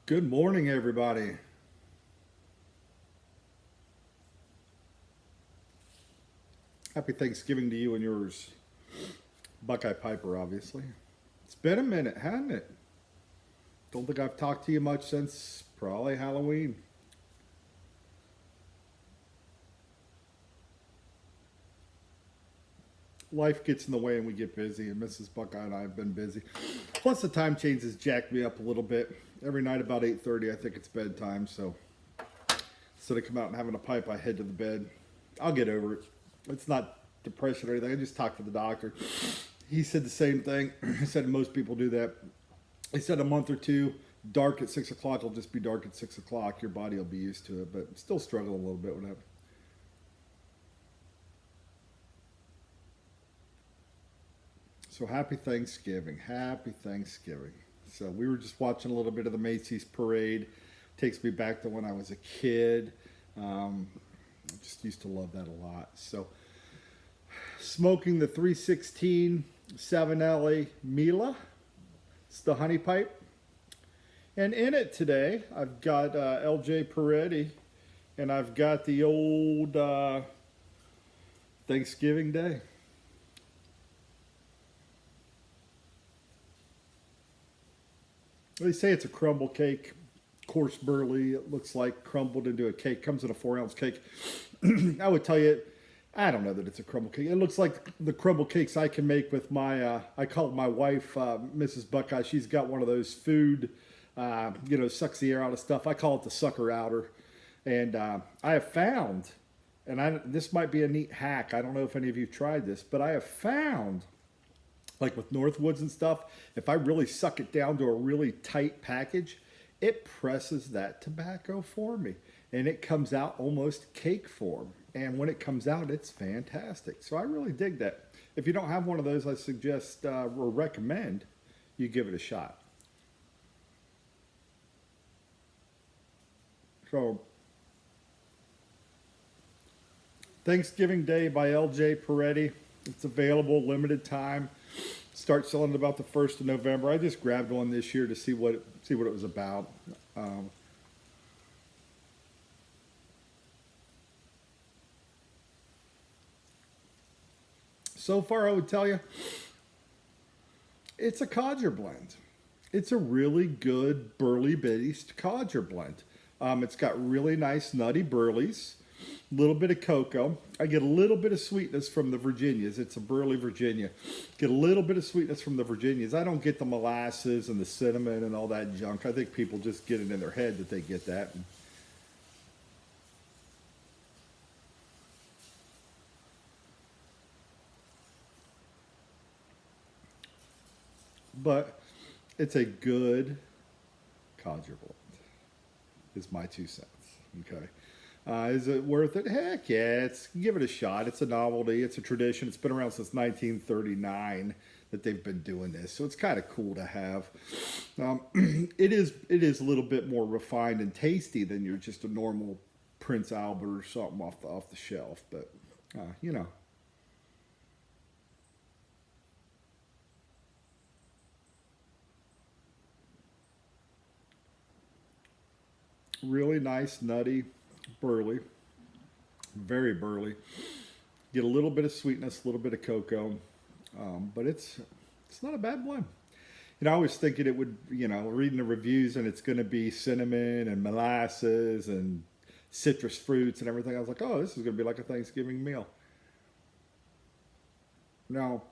Good morning, everybody. Happy Thanksgiving to you and yours. Buckeye Piper, obviously. It's been a minute, hasn't it? Don't think I've talked to you much since probably Halloween. Life gets in the way and we get busy, and Mrs. Buckeye and I have been busy. Plus, the time changes jacked me up a little bit. Every night about 8:30, I think it's bedtime, so instead of coming out and having a pipe, I head to the bed. I'll get over it. It's not depression or anything. I just talked to the doctor. He said the same thing. He said most people do that. He said a month or two, dark at 6 o'clock will just be dark at 6 o'clock. Your body will be used to it, but still struggle a little bit with that. So happy Thanksgiving. Happy Thanksgiving. So we were just watching a little bit of the Macy's parade. Takes me back to when I was a kid. I just used to love that a lot. So smoking the 316 7LA Mila. It's the honey pipe. And in it today, I've got LJ Peretti, and I've got the old Thanksgiving Day. They say it's a crumble cake, coarse burley. It looks like crumbled into a cake. Comes in a 4 ounce cake. I would tell you, I don't know that it's a crumble cake. It looks like the crumble cakes I can make with my, I call it my wife, Mrs. Buckeye. She's got one of those food, sucks the air out of stuff. I call it the sucker outer. And I have found, and this might be a neat hack. I don't know if any of you tried this, but I have found, like with Northwoods and stuff, if I really suck it down to a really tight package, it presses that tobacco for me. And it comes out almost cake form. And when it comes out, it's fantastic. So I really dig that. If you don't have one of those, I suggest or recommend you give it a shot. So, Thanksgiving Day by LJ Peretti. It's available, limited time. Start selling it about the 1st of November. I just grabbed one this year to see what it was about. Um, so far, I would tell you, it's a codger blend. It's a really good burley-based codger blend. It's got really nice nutty burleys, a little bit of cocoa. I get a little bit of sweetness from the Virginias. It's a burley Virginia. Get a little bit of sweetness from the Virginias. I don't get the molasses and the cinnamon and all that junk. I think people just get it in their head that they get that. But it's a good codger blend, is my 2 cents. Okay. Is it worth it? Heck yeah, give it a shot. It's a novelty. It's a tradition. It's been around since 1939 that they've been doing this, so it's kind of cool to have. It is a little bit more refined and tasty than your just a normal Prince Albert or something off the shelf, but you know, really nice nutty burley, very burley. Get a little bit of sweetness, a little bit of cocoa, but it's not a bad blend. I was thinking it would, reading the reviews, and it's going to be cinnamon and molasses and citrus fruits and everything. I was like, oh, this is going to be like a Thanksgiving meal. Now,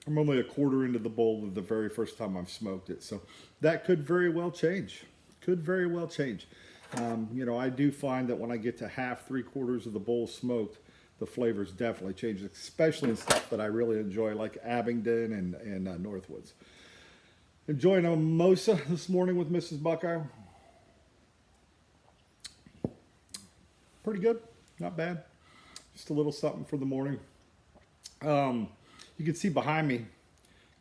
I'm only a quarter into the bowl of the very first time I've smoked it, so that could very well change. Could very well change. I do find that when I get to half, 3/4 of the bowl smoked, the flavors definitely change, especially in stuff that I really enjoy, like Abingdon and Northwoods. Enjoying a mimosa this morning with Mrs. Buckeye. Pretty good, not bad. Just a little something for the morning. You can see behind me,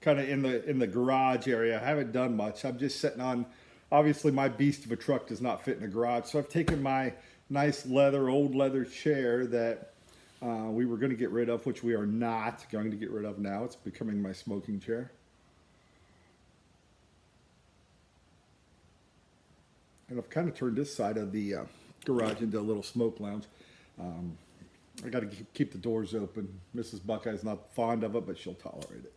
kind of in the garage area. I haven't done much. I'm just sitting on. Obviously, my beast of a truck does not fit in a garage, so I've taken my nice old leather chair that we were going to get rid of, which we are not going to get rid of now. It's becoming my smoking chair. And I've kind of turned this side of the garage into a little smoke lounge. Um, I got to keep the doors open. Mrs. Buckeye's not fond of it, but she'll tolerate it.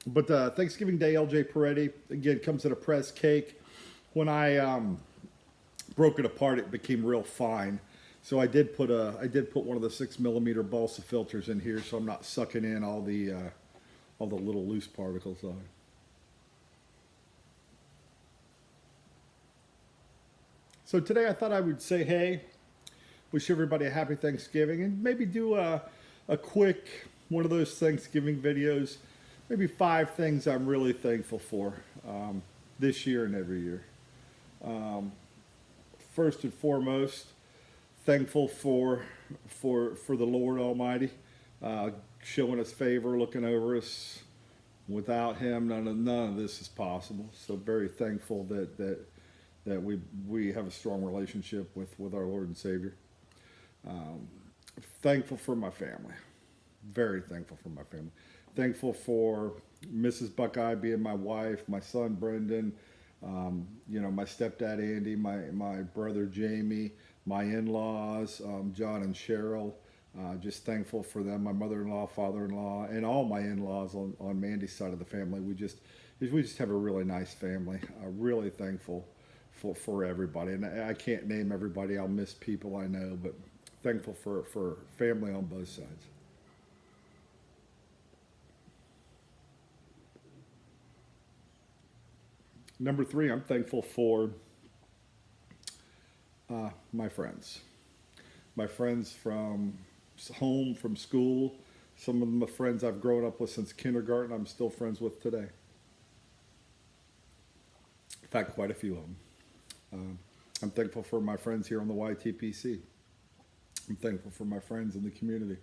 But Thanksgiving Day, LJ Peretti, again, comes in a pressed cake. When I broke it apart, it became real fine. So I did put one of the 6mm balsa filters in here, so I'm not sucking in all the little loose particles on it. So today I thought I would say, hey, wish everybody a happy Thanksgiving, and maybe do a quick one of those Thanksgiving videos. Maybe 5 things I'm really thankful for this year and every year. First and foremost, thankful for the Lord Almighty, showing us favor, looking over us. Without Him, none of this is possible. So very thankful that we have a strong relationship with our Lord and Savior. Thankful for my family. Very thankful for my family. Thankful for Mrs. Buckeye being my wife, my son Brendan, my stepdad Andy, my brother Jamie, my in-laws, John and Cheryl. Just thankful for them, my mother-in-law, father-in-law, and all my in-laws on Mandy's side of the family. We just have a really nice family. Really thankful for everybody, and I can't name everybody. I'll miss people, I know, but thankful for family on both sides. Number 3, I'm thankful for my friends. My friends from home, from school. Some of them are friends I've grown up with since kindergarten. I'm still friends with today. In fact, quite a few of them. I'm thankful for my friends here on the YTPC. I'm thankful for my friends in the community.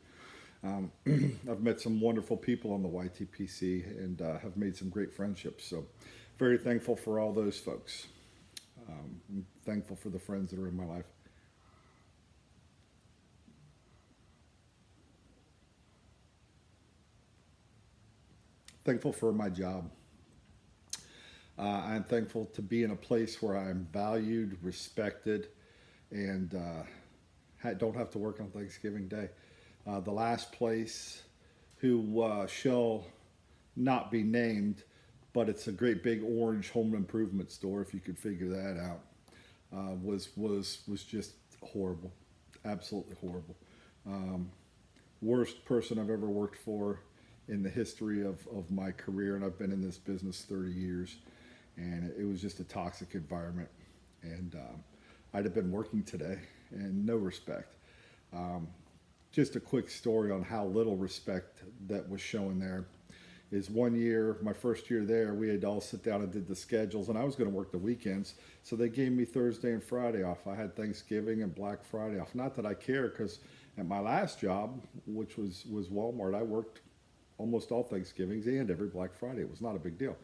I've met some wonderful people on the YTPC and have made some great friendships. So very thankful for all those folks. I'm thankful for the friends that are in my life. Thankful for my job. I'm thankful to be in a place where I'm valued, respected, and don't have to work on Thanksgiving Day. The last place, who shall not be named, but it's a great big orange home improvement store, if you could figure that out, was just horrible, absolutely horrible. Worst person I've ever worked for in the history of my career, and I've been in this business 30 years, and it was just a toxic environment, and I'd have been working today, and no respect. Just a quick story on how little respect that was shown there is one year, my first year there, we had all sit down and did the schedules, and I was going to work the weekends, so they gave me Thursday and Friday off. I had Thanksgiving and Black Friday off. Not that I care, because at my last job, which was Walmart, I worked almost all Thanksgivings and every Black Friday. It was not a big deal.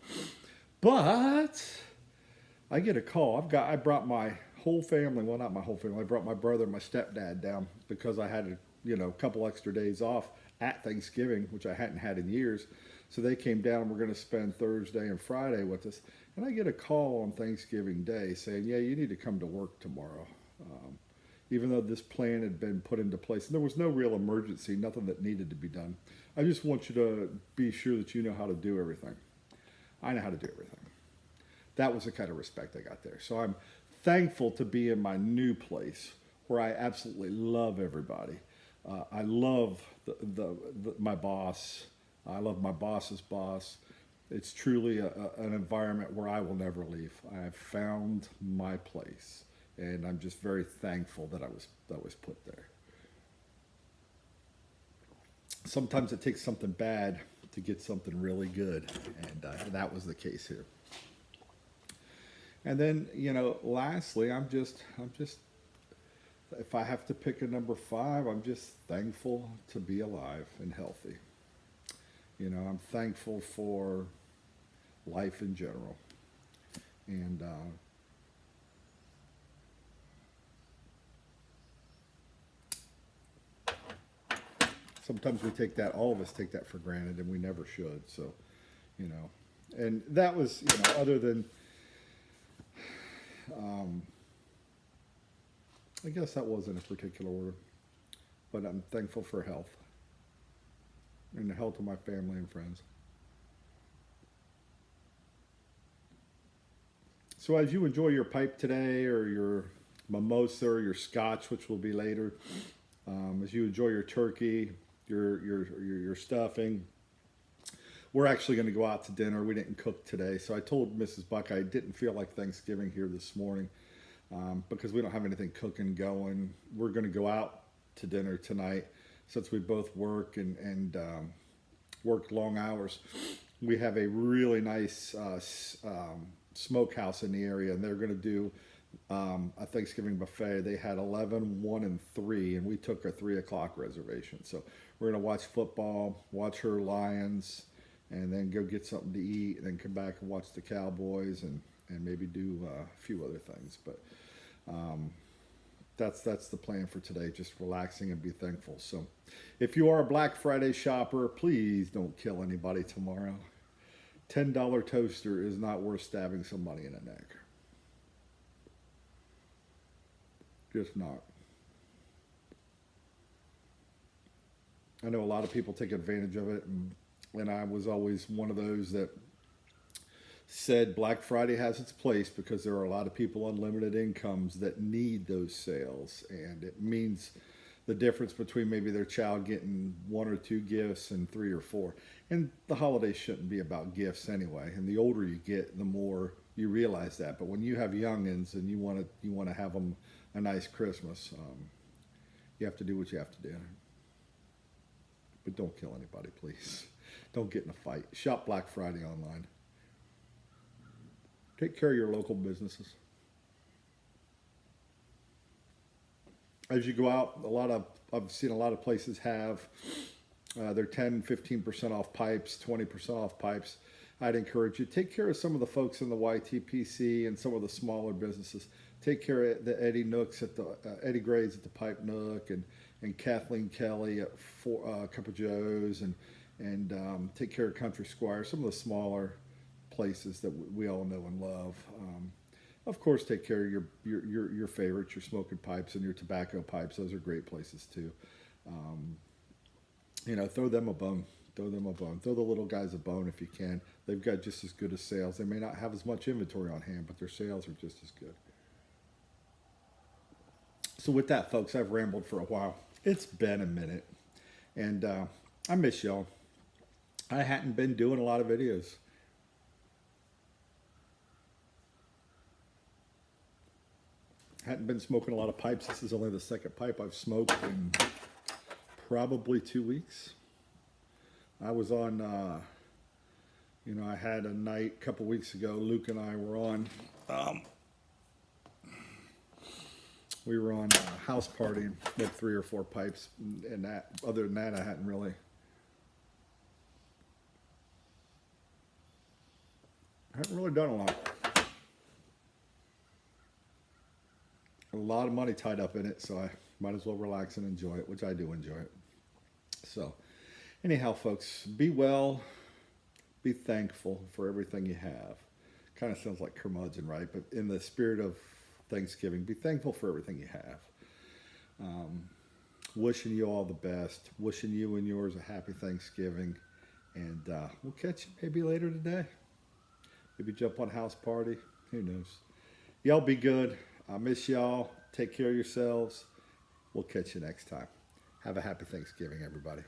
But I get a call. I brought my whole family, well, not my whole family, I brought my brother and my stepdad down because I had a couple extra days off at Thanksgiving, which I hadn't had in years. So they came down and we're going to spend Thursday and Friday with us. And I get a call on Thanksgiving Day saying, yeah, you need to come to work tomorrow. Even though this plan had been put into place, and there was no real emergency, nothing that needed to be done. I just want you to be sure that you know how to do everything. I know how to do everything. That was the kind of respect I got there. So I'm thankful to be in my new place where I absolutely love everybody. I love my boss. I love my boss's boss. It's truly an environment where I will never leave. I have found my place, and I'm just very thankful that I was put there. Sometimes it takes something bad to get something really good, and that was the case here. And then, lastly, I'm just, if I have to pick a number 5, I'm just thankful to be alive and healthy. I'm thankful for life in general. And sometimes we take that, all of us take that for granted, and we never should. So, you know, and that was, you know, other than, I guess that wasn't a particular order, but I'm thankful for health and the health of my family and friends. So as you enjoy your pipe today, or your mimosa, or your scotch, which will be later, as you enjoy your turkey, your stuffing, we're actually going to go out to dinner. We didn't cook today, so I told Mrs. Buck I didn't feel like Thanksgiving here this morning, because we don't have anything cooking going. We're going to go out to dinner tonight since we both work and work long hours. We have a really nice smokehouse in the area, and they're going to do a Thanksgiving buffet. They had 11, 1, and 3, and we took a 3 o'clock reservation. So we're going to watch football, watch her Lions, and then go get something to eat, and then come back and watch the Cowboys, and maybe do a few other things. But that's the plan for today, just relaxing and be thankful. So if you are a Black Friday shopper, please don't kill anybody tomorrow. $10 toaster is not worth stabbing somebody in the neck. Just not. I know a lot of people take advantage of it, and I was always one of those that said Black Friday has its place, because there are a lot of people on limited incomes that need those sales, and it means the difference between maybe their child getting 1 or 2 gifts and 3 or 4. And the holidays shouldn't be about gifts anyway. And the older you get, the more you realize that. But when you have youngins and you want to have them a nice Christmas, you have to do what you have to do. But don't kill anybody, please. Don't get in a fight. Shop Black Friday online. Take care of your local businesses. As you go out, I've seen a lot of places have their 10, 15% off pipes, 20% off pipes. I'd encourage you, take care of some of the folks in the YTPC and some of the smaller businesses. Take care of the Eddie Nooks at the Eddie Grays at the Pipe Nook, and Kathleen Kelly at Cup of Joe's, and take care of Country Squire, some of the smaller places that we all know and love. Of course, take care of your favorites, your smoking pipes and your tobacco pipes. Those are great places too. You know, throw them a bone. Throw them a bone. Throw the little guys a bone if you can. They've got just as good as sales. They may not have as much inventory on hand, but their sales are just as good. So with that, folks, I've rambled for a while. It's been a minute, and I miss y'all. I hadn't been doing a lot of videos. Hadn't been smoking a lot of pipes. This is only the second pipe I've smoked in probably 2 weeks. I was on, I had a night a couple weeks ago. Luke and I were on, a house party with 3 or 4 pipes, and that. Other than that, I hadn't really done a lot. A lot of money tied up in it, so I might as well relax and enjoy it, which I do enjoy it. So, anyhow, folks, be well, be thankful for everything you have. Kind of sounds like curmudgeon, right? But in the spirit of Thanksgiving, be thankful for everything you have. Wishing you all the best. Wishing you and yours a happy Thanksgiving. And we'll catch you maybe later today. Maybe jump on house party. Who knows? Y'all be good. I miss y'all. Take care of yourselves. We'll catch you next time. Have a happy Thanksgiving, everybody.